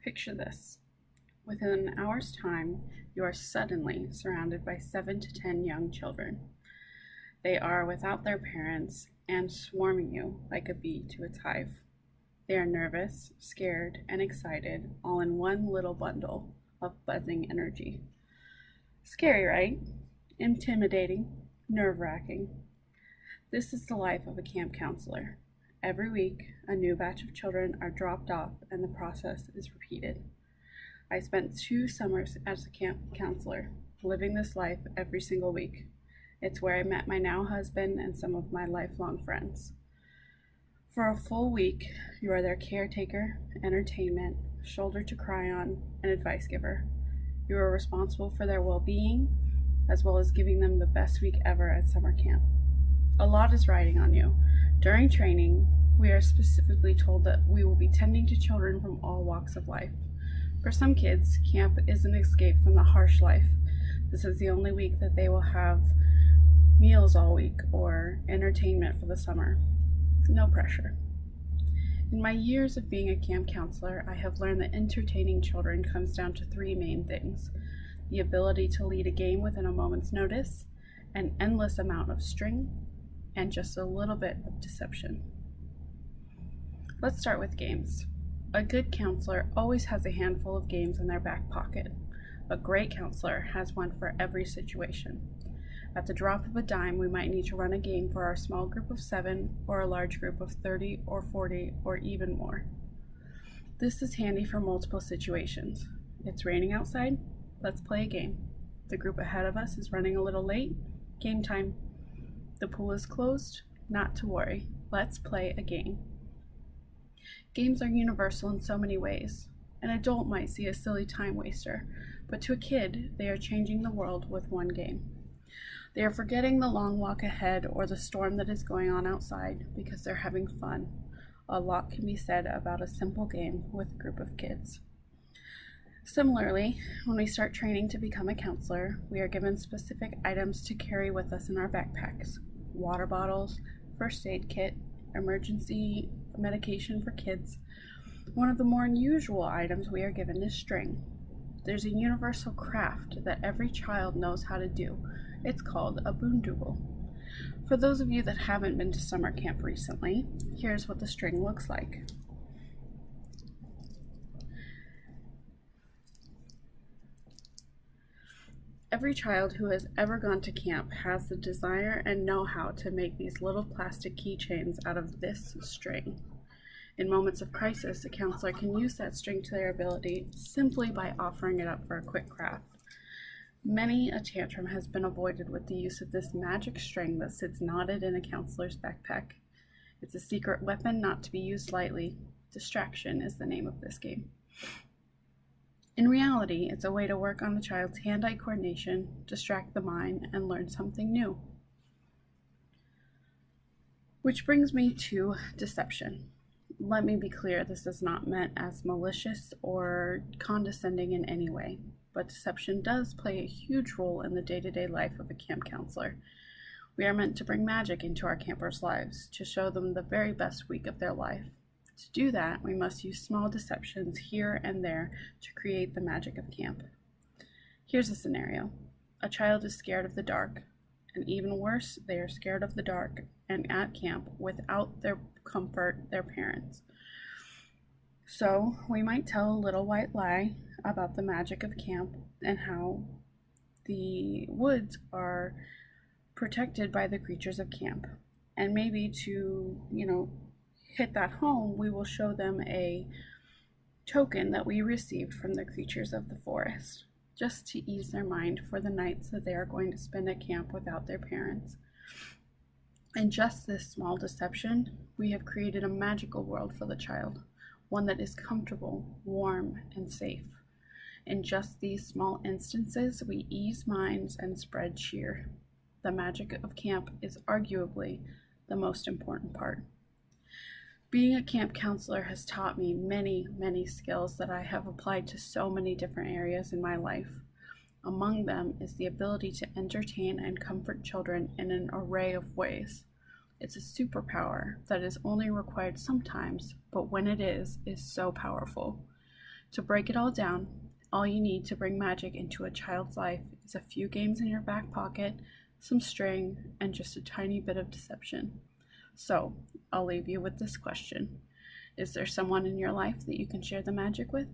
Picture this. Within an hour's time, you are suddenly surrounded by 7 to 10 young children. They are without their parents and swarming you like a bee to its hive. They are nervous, scared, and excited, all in one little bundle of buzzing energy. Scary, right? Intimidating, nerve-wracking. This is the life of a camp counselor. Every week, a new batch of children are dropped off and the process is repeated. I spent 2 summers as a camp counselor, living this life every single week. It's where I met my now husband and some of my lifelong friends. For a full week, you are their caretaker, entertainment, shoulder to cry on, and advice giver. You are responsible for their well-being, as well as giving them the best week ever at summer camp. A lot is riding on you. During training, we are specifically told that we will be tending to children from all walks of life. For some kids, camp is an escape from the harsh life. This is the only week that they will have meals all week or entertainment for the summer. No pressure. In my years of being a camp counselor, I have learned that entertaining children comes down to 3 main things: the ability to lead a game within a moment's notice, an endless amount of string, and just a little bit of deception. Let's start with games. A good counselor always has a handful of games in their back pocket. A great counselor has one for every situation. At the drop of a dime, we might need to run a game for our small group of 7 or a large group of 30 or 40 or even more. This is handy for multiple situations. It's raining outside? Let's play a game. The group ahead of us is running a little late? Game time. The pool is closed? Not to worry. Let's play a game. Games are universal in so many ways. An adult might see a silly time waster, but to a kid, they are changing the world with one game. They are forgetting the long walk ahead or the storm that is going on outside because they're having fun. A lot can be said about a simple game with a group of kids. Similarly, when we start training to become a counselor, we are given specific items to carry with us in our backpacks: water bottles, first aid kit, emergency medication for kids. One of the more unusual items we are given is string. There's a universal craft that every child knows how to do. It's called a boondoggle. For those of you that haven't been to summer camp recently, here's what the string looks like. Every child who has ever gone to camp has the desire and know-how to make these little plastic keychains out of this string. In moments of crisis, a counselor can use that string to their ability simply by offering it up for a quick craft. Many a tantrum has been avoided with the use of this magic string that sits knotted in a counselor's backpack. It's a secret weapon not to be used lightly. Distraction is the name of this game. In reality, it's a way to work on the child's hand-eye coordination, distract the mind, and learn something new. Which brings me to deception. Let me be clear, this is not meant as malicious or condescending in any way, but deception does play a huge role in the day-to-day life of a camp counselor. We are meant to bring magic into our campers' lives, to show them the very best week of their life. To do that, we must use small deceptions here and there to create the magic of camp. Here's a scenario. A child is scared of the dark, and even worse, they are scared of the dark and at camp without their parents. So we might tell a little white lie about the magic of camp and how the woods are protected by the creatures of camp. And maybe to, hit that home, we will show them a token that we received from the creatures of the forest, just to ease their mind for the nights that they are going to spend at camp without their parents. In just this small deception, we have created a magical world for the child, one that is comfortable, warm, and safe. In just these small instances, we ease minds and spread cheer. The magic of camp is arguably the most important part. Being a camp counselor has taught me many, many skills that I have applied to so many different areas in my life. Among them is the ability to entertain and comfort children in an array of ways. It's a superpower that is only required sometimes, but when it is so powerful. To break it all down, all you need to bring magic into a child's life is a few games in your back pocket, some string, and just a tiny bit of deception. So, I'll leave you with this question. Is there someone in your life that you can share the magic with?